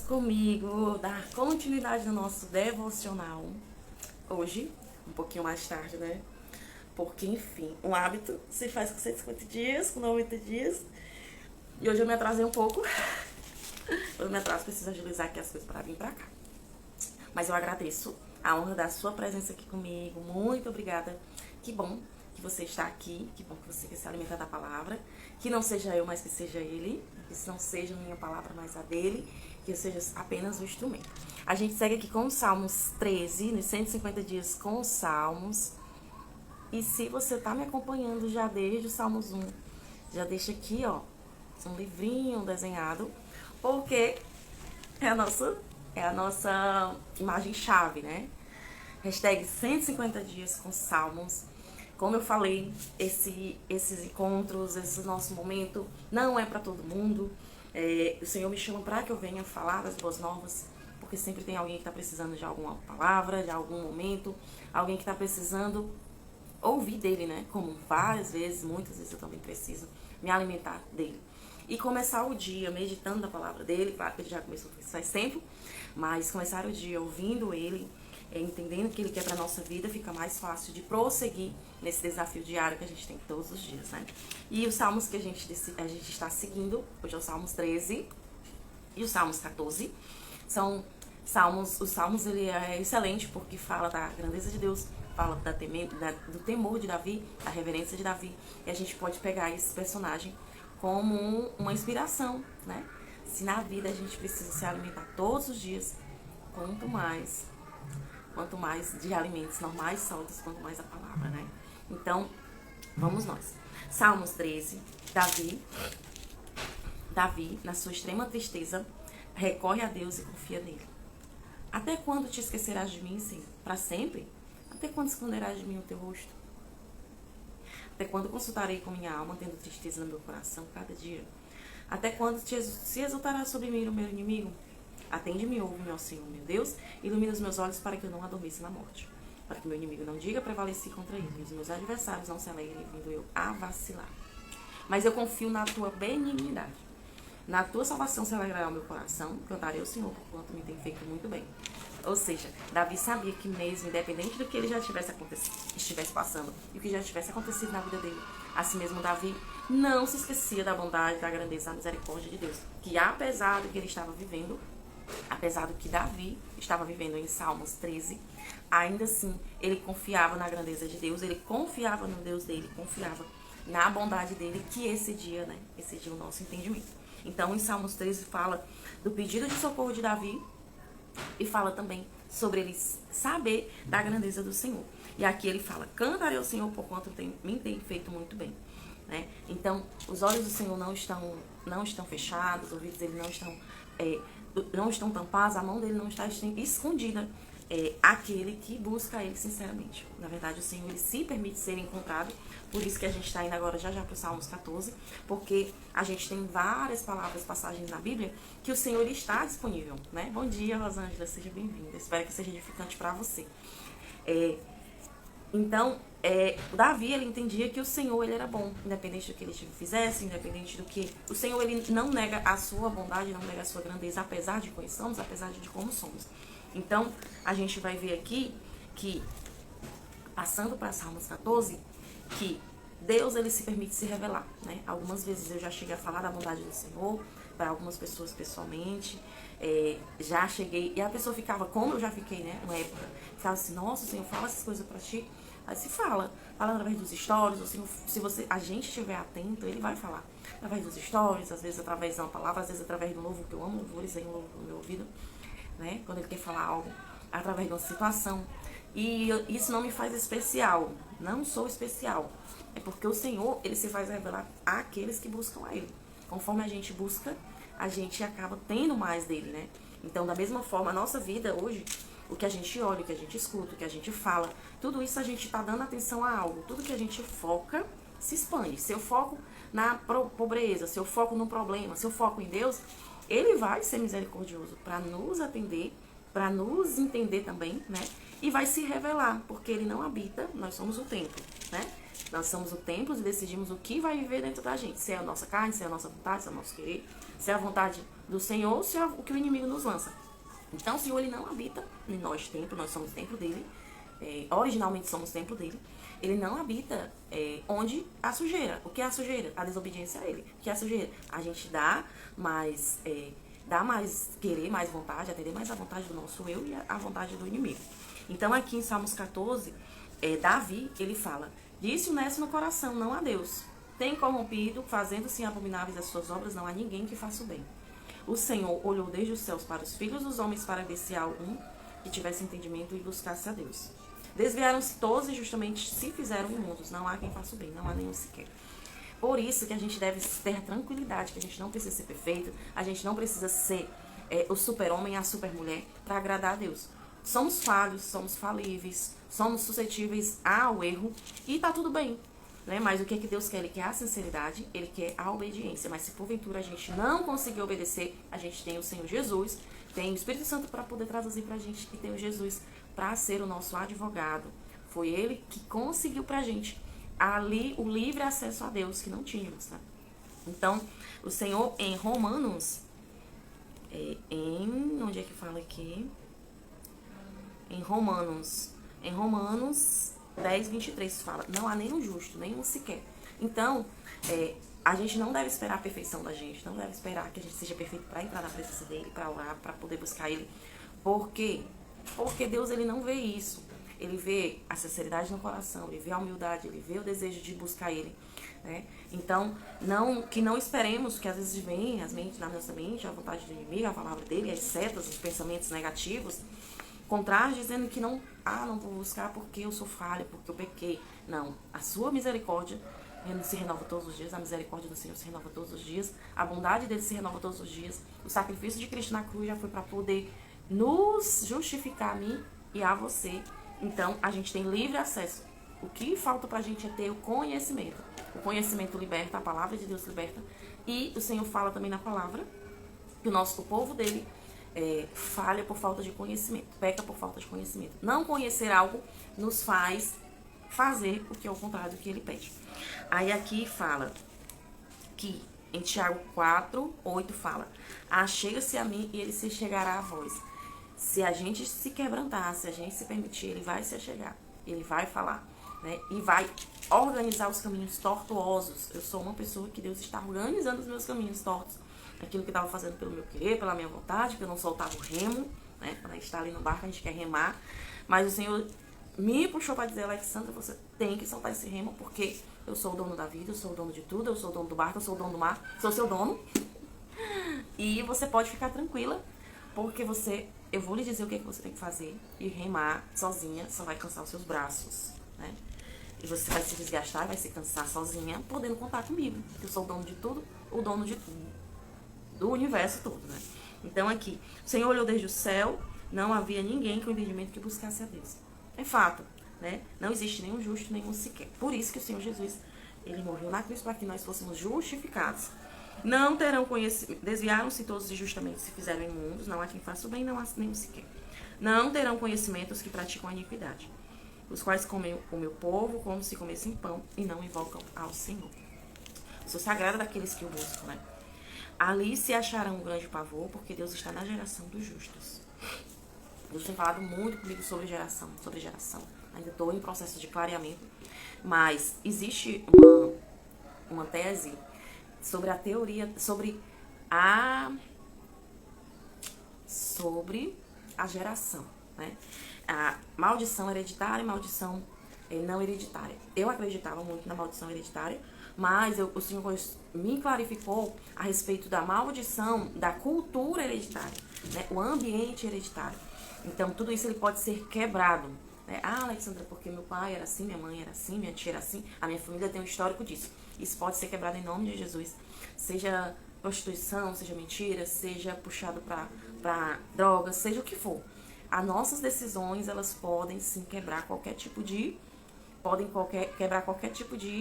comigo dar continuidade no nosso devocional hoje, um pouquinho mais tarde, né? Porque, enfim, um hábito se faz com 150 dias, com 90 dias. E hoje eu me atrasei um pouco. Eu me atraso, preciso agilizar aqui as coisas para vir pra cá. Mas eu agradeço a honra da sua presença aqui comigo. Muito obrigada. Que bom que você está aqui. Que bom que você quer se alimentar da palavra. Que não seja eu, mas que seja ele. Que não seja a minha palavra, mas a dele. Que eu seja apenas o instrumento. A gente segue aqui com os Salmos 13, nos 150 dias com os Salmos. E se você tá me acompanhando já desde o Salmos 1, já deixa aqui, ó, um livrinho desenhado, porque é a nossa imagem-chave, né? Hashtag 150 dias com Salmos. Como eu falei, esses encontros, esse nosso momento, não é para todo mundo. O Senhor me chama para que eu venha falar das boas novas, porque sempre tem alguém que está precisando de alguma palavra, de algum momento, alguém que está precisando ouvir dele, né? Como várias vezes, muitas vezes eu também preciso me alimentar dele. E começar o dia meditando na palavra dele, claro que ele já começou faz tempo, mas começar o dia ouvindo ele, entendendo o que ele quer para nossa vida, fica mais fácil de prosseguir nesse desafio diário que a gente tem todos os dias, né? E os salmos que a gente está seguindo, hoje é o Salmos 13 e os Salmos 14, são salmos, os salmos ele é excelente porque fala da grandeza de Deus, fala do temor de Davi, da reverência de Davi, e a gente pode pegar esse personagem como uma inspiração, né? Se na vida a gente precisa se alimentar todos os dias, quanto mais de alimentos normais, sólidos, quanto mais a palavra, né? Então, vamos nós. Salmos 13, Davi, na sua extrema tristeza, recorre a Deus e confia nele. Até quando te esquecerás de mim, Senhor? Para sempre? Até quando esconderás de mim o teu rosto? Até quando consultarei com minha alma, tendo tristeza no meu coração cada dia? Até quando se exultará sobre mim o meu inimigo? Atende-me, ouve-me, ó Senhor, meu Deus, ilumina os meus olhos para que eu não adormeça na morte, para que meu inimigo não diga prevaleci contra ele, e os meus adversários não se alegrem, vindo eu a vacilar. Mas eu confio na tua benignidade. Na tua salvação se alegrará o meu coração, cantarei ao Senhor, porquanto me tem feito muito bem. Ou seja, Davi sabia que mesmo, independente do que ele já estivesse passando e o que já tivesse acontecido na vida dele, assim mesmo Davi não se esquecia da bondade, da grandeza, da misericórdia de Deus. Que apesar do que ele estava vivendo, apesar do que Davi estava vivendo em Salmos 13, ainda assim ele confiava na grandeza de Deus, ele confiava no Deus dele, confiava na bondade dele, que esse dia, né, excediu o nosso entendimento. Então, em Salmos 13 fala do pedido de socorro de Davi e fala também sobre ele saber da grandeza do Senhor. E aqui ele fala, cantarei ao Senhor porquanto me tem feito muito bem. Né? Então, os olhos do Senhor não estão fechados, os ouvidos dele não estão tampados, a mão dele não está escondida. Aquele que busca ele sinceramente. Na verdade, o Senhor ele se permite ser encontrado. Por isso que a gente está indo agora já para o Salmos 14, porque a gente tem várias palavras, passagens na Bíblia, que o Senhor ele está disponível, né? Bom dia, Rosângela, seja bem-vinda. Espero que seja edificante para você. Então, o Davi, ele entendia que o Senhor, ele era bom, independente do que ele fizesse, independente do que... O Senhor, ele não nega a sua bondade, não nega a sua grandeza, apesar de quem somos, apesar de como somos. Então, a gente vai ver aqui que, passando para Salmos 14, que Deus, ele se permite se revelar, né? Algumas vezes eu já cheguei a falar da bondade do Senhor, para algumas pessoas pessoalmente, já cheguei, e a pessoa ficava, como eu já fiquei, né, uma época, ficava assim, nossa, Senhor, fala essas coisas para ti. Aí se fala através dos stories, assim, se a gente estiver atento, ele vai falar. Através dos stories, às vezes através de uma palavra, às vezes através do louvor, que eu amo louvores, aí um louvor no meu ouvido, né? Quando ele quer falar algo, através de uma situação. E isso não me faz especial, não sou especial. É porque o Senhor, ele se faz revelar àqueles que buscam a ele. Conforme a gente busca, a gente acaba tendo mais dele, né? Então, da mesma forma, a nossa vida hoje, o que a gente olha, o que a gente escuta, o que a gente fala, tudo isso a gente está dando atenção a algo. Tudo que a gente foca se expande. Se eu foco na pobreza, se eu foco no problema, se eu foco em Deus, ele vai ser misericordioso para nos atender, para nos entender também, né? E vai se revelar, porque ele não habita, nós somos o templo, né? Nós somos o templo e decidimos o que vai viver dentro da gente. Se é a nossa carne, se é a nossa vontade, se é o nosso querer, se é a vontade do Senhor, se é o que o inimigo nos lança. Então o Senhor, ele não habita em nós templo, nós somos templo dele, originalmente somos templo dele. Ele não habita onde há sujeira. O que é a sujeira? A desobediência a ele. O que é a sujeira? A gente dá mais querer, mais vontade, atender mais a vontade do nosso eu e a vontade do inimigo. Então aqui em Salmos 14, Davi, ele fala: disse o necio no coração, não a Deus. Tem corrompido, fazendo-se abomináveis as suas obras, não há ninguém que faça o bem. O Senhor olhou desde os céus para os filhos dos homens para ver se há algum que tivesse entendimento e buscasse a Deus. Desviaram-se todos e justamente se fizeram imundos. Não há quem faça o bem, não há nenhum sequer. Por isso que a gente deve ter tranquilidade, que a gente não precisa ser perfeito, a gente não precisa ser o super-homem e a super-mulher para agradar a Deus. Somos falhos, somos falíveis, somos suscetíveis ao erro e tá tudo bem. Né? Mas o que é que Deus quer? Ele quer a sinceridade, ele quer a obediência. Mas se porventura a gente não conseguir obedecer, a gente tem o Senhor Jesus, tem o Espírito Santo para poder traduzir pra gente, e tem o Jesus para ser o nosso advogado. Foi ele que conseguiu pra gente ali o livre acesso a Deus, que não tínhamos, tá? Então, o Senhor em Romanos, onde é que fala aqui? Em Romanos 10, 23 fala: não há nenhum justo, nenhum sequer. Então, a gente não deve esperar a perfeição da gente, não deve esperar que a gente seja perfeito para entrar na presença dele, para orar, para poder buscar ele. Por quê? Porque Deus, ele não vê isso. Ele vê a sinceridade no coração, ele vê a humildade, ele vê o desejo de buscar ele. Né? Então, que não esperemos que às vezes vem na nossa mente a vontade do inimigo, a palavra dele, as setas, os pensamentos negativos, contrários, dizendo que não vou buscar porque eu sou falha, porque eu pequei. Não, a sua misericórdia se renova todos os dias, a misericórdia do Senhor se renova todos os dias, a bondade dele se renova todos os dias. O sacrifício de Cristo na cruz já foi para poder nos justificar, a mim e a você. Então, a gente tem livre acesso. O que falta pra gente é ter o conhecimento. O conhecimento liberta, a palavra de Deus liberta. E o Senhor fala também na palavra que o povo dele falha por falta de conhecimento, peca por falta de conhecimento. Não conhecer algo nos faz fazer o que é o contrário do que ele pede. Aí aqui fala que em Tiago 4, 8 fala: achega-se a mim e ele se chegará a vós. Se a gente se quebrantar, se a gente se permitir, ele vai se achegar, ele vai falar, né? E vai organizar os caminhos tortuosos. Eu sou uma pessoa que Deus está organizando os meus caminhos tortos. Aquilo que eu estava fazendo pelo meu querer, pela minha vontade, que eu não soltava o remo, né? Quando a gente está ali no barco, a gente quer remar. Mas o Senhor me puxou para dizer: Alexandra, você tem que soltar esse remo, porque eu sou o dono da vida, eu sou o dono de tudo, eu sou o dono do barco, eu sou o dono do mar, sou seu dono. E você pode ficar tranquila, porque eu vou lhe dizer o que você tem que fazer. E remar sozinha só vai cansar os seus braços, né? E você vai se desgastar, vai se cansar sozinha, podendo contar comigo. Eu sou o dono de tudo, o dono de tudo, do universo todo, né? Então aqui, o Senhor olhou desde o céu, não havia ninguém com entendimento que buscasse a Deus. É fato, né? Não existe nenhum justo, nenhum sequer. Por isso que o Senhor Jesus, ele morreu na cruz para que nós fôssemos justificados. Não terão conhecimento, desviaram-se todos injustamente, se fizeram imundos, não há quem faça o bem, não há nenhum sequer. Não terão conhecimento os que praticam a iniquidade, os quais comem o meu povo como se comessem pão e não invocam ao Senhor. Sou sagrada daqueles que o buscam, né? Ali se acharão um grande pavor, porque Deus está na geração dos justos. Deus tem falado muito comigo sobre geração. Ainda estou em processo de clareamento, mas existe uma tese sobre a teoria, sobre a geração, né? A maldição hereditária e maldição não hereditária. Eu acreditava muito na maldição hereditária, mas o Senhor me clarificou a respeito da maldição da cultura hereditária, né? O ambiente hereditário. Então, tudo isso ele pode ser quebrado, né? Ah, Alexandra, porque meu pai era assim, minha mãe era assim, minha tia era assim, a minha família tem um histórico disso. Isso pode ser quebrado em nome de Jesus. Seja prostituição, seja mentira, seja puxado para drogas, seja o que for. As nossas decisões, elas podem sim quebrar qualquer tipo de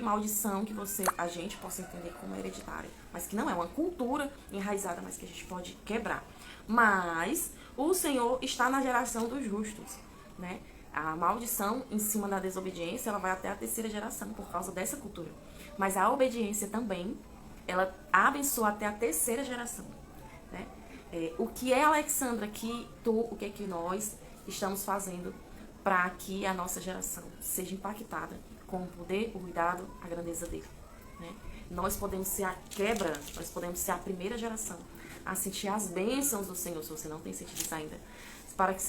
maldição que a gente possa entender como hereditária, mas que não é uma cultura enraizada, mas que a gente pode quebrar. Mas o Senhor está na geração dos justos, né? A maldição em cima da desobediência, ela vai até a terceira geração por causa dessa cultura. Mas a obediência também, ela abençoa até a terceira geração, né? o que é, Alexandra, o que é que nós estamos fazendo para que a nossa geração seja impactada com o poder, o cuidado, a grandeza dele, né? Nós podemos ser a quebra, nós podemos ser a primeira geração a sentir as bênçãos do Senhor, se você não tem sentido isso ainda, para que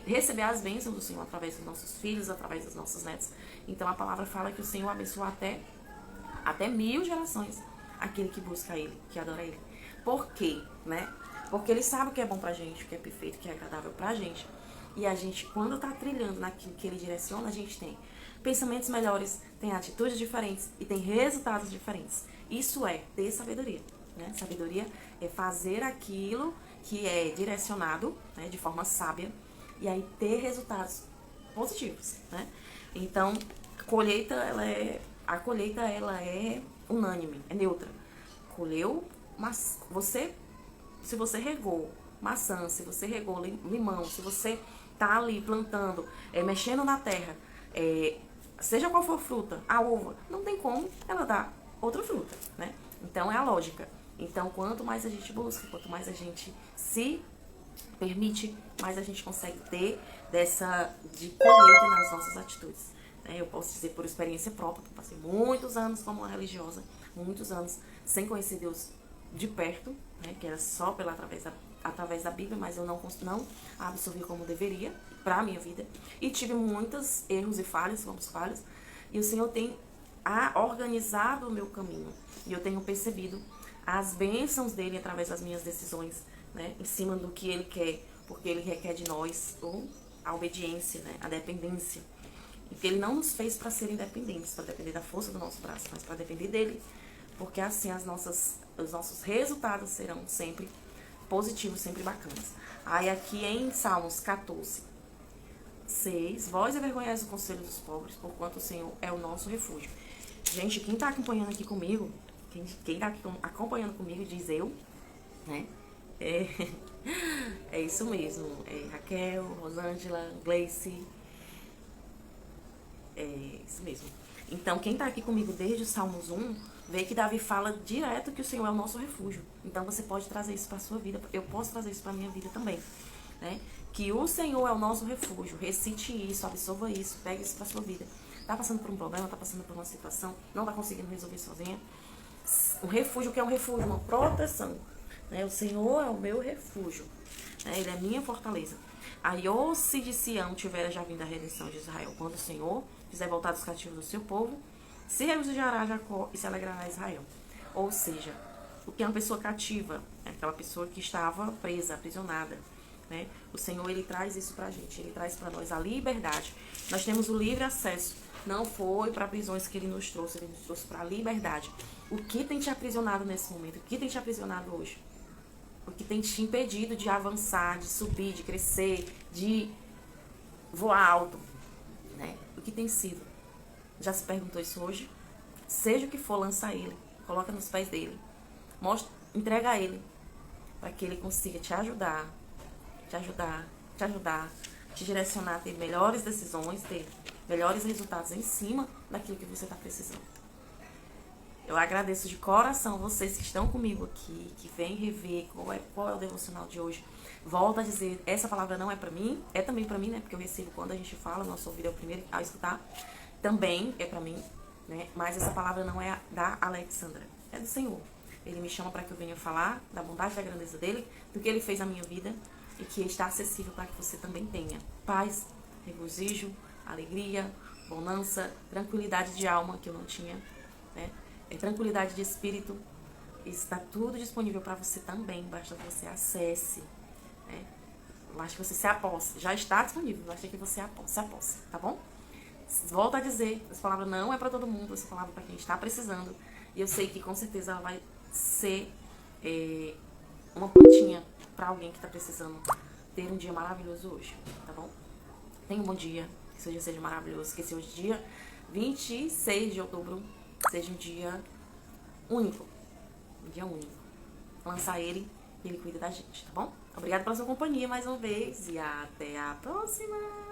receber as bênçãos do Senhor através dos nossos filhos, através dos nossos netos. Então a palavra fala que o Senhor abençoa até 1000 gerações aquele que busca Ele, que adora Ele. Por quê, né? Porque Ele sabe o que é bom pra gente, o que é perfeito, o que é agradável pra gente. E a gente, quando tá trilhando naquilo que Ele direciona, a gente tem pensamentos melhores, tem atitudes diferentes e tem resultados diferentes. Isso é ter sabedoria, né? Sabedoria é fazer aquilo que é direcionado, né, de forma sábia, e aí ter resultados positivos, né? Então, a colheita ela é unânime, é neutra. Colheu, mas se você regou maçã, se você regou limão, se você tá ali plantando, mexendo na terra, seja qual for a fruta, a uva, não tem como ela dar outra fruta, né? Então é a lógica. Então, quanto mais a gente busca, quanto mais a gente se permite, mais a gente consegue ter de colheita nas nossas atitudes. Eu posso dizer por experiência própria, que eu passei muitos anos como uma religiosa, muitos anos sem conhecer Deus de perto, né, que era só através da Bíblia, mas eu não absorvi como deveria para a minha vida. E tive muitos erros e falhas, e o Senhor tem organizado o meu caminho. E eu tenho percebido as bênçãos dele através das minhas decisões, né, em cima do que ele quer, porque ele requer de nós a obediência, né, a dependência. E que ele não nos fez para ser independentes, para depender da força do nosso braço, mas para depender dele, porque assim os nossos resultados serão sempre positivos, sempre bacanas. Aí aqui em Salmos 14, 6, vós envergonhais o conselho dos pobres, porquanto o Senhor é o nosso refúgio. Gente, quem tá acompanhando aqui comigo, quem tá aqui acompanhando comigo diz eu, né? É isso mesmo. Raquel, Rosângela, Gleice. É isso mesmo. Então, quem tá aqui comigo desde o Salmos 1, vê que Davi fala direto que o Senhor é o nosso refúgio. Então, você pode trazer isso pra sua vida. Eu posso trazer isso pra minha vida também, né? Que o Senhor é o nosso refúgio. Recite isso, absorva isso, pegue isso pra sua vida. Tá passando por um problema, tá passando por uma situação, não tá conseguindo resolver sozinha. Um refúgio, que é um refúgio, uma proteção, né? O Senhor é o meu refúgio, né? Ele é minha fortaleza. Aí, ou se de Sião tiver já vindo a redenção de Israel, quando o Senhor fizer voltar dos cativos do seu povo, se regozijará Jacó e se alegrará Israel. Ou seja, o que é uma pessoa cativa, é aquela pessoa que estava presa, aprisionada, né? O Senhor, ele traz isso pra gente, ele traz pra nós a liberdade. Nós temos o livre acesso. Não foi para prisões que ele nos trouxe para a liberdade. O que tem te aprisionado nesse momento? O que tem te aprisionado hoje? O que tem te impedido de avançar, de subir, de crescer, de voar alto, né? O que tem sido? Já se perguntou isso hoje? Seja o que for, lança ele, coloca nos pés dele, entrega a ele, para que ele consiga te ajudar, te direcionar a ter melhores decisões, ter melhores resultados em cima daquilo que você está precisando. Eu agradeço de coração vocês que estão comigo aqui, que vêm rever qual é o devocional de hoje. Volto a dizer, essa palavra não é pra mim, é também pra mim, né? Porque eu recebo quando a gente fala, nosso ouvido é o primeiro a escutar. Também é pra mim, né? Mas essa palavra não é da Alexandra, é do Senhor. Ele me chama para que eu venha falar da bondade e da grandeza dele, do que ele fez na minha vida e que está acessível para que você também tenha paz, regozijo, alegria, bonança, tranquilidade de alma que eu não tinha, né? Tranquilidade de espírito. Está tudo disponível para você também, basta que você acesse, né? Basta que você se aposse. Já está disponível, basta que você se aposse, tá bom? Volto a dizer, essa palavra não é para todo mundo, essa palavra é para quem está precisando. E eu sei que com certeza ela vai ser uma pontinha para alguém que está precisando ter um dia maravilhoso hoje, tá bom? Tenha um bom dia, que seu dia seja maravilhoso, que esse hoje dia 26 de outubro seja um dia único. Um dia único. Lançar ele e ele cuida da gente, tá bom? Obrigada pela sua companhia mais uma vez e até a próxima!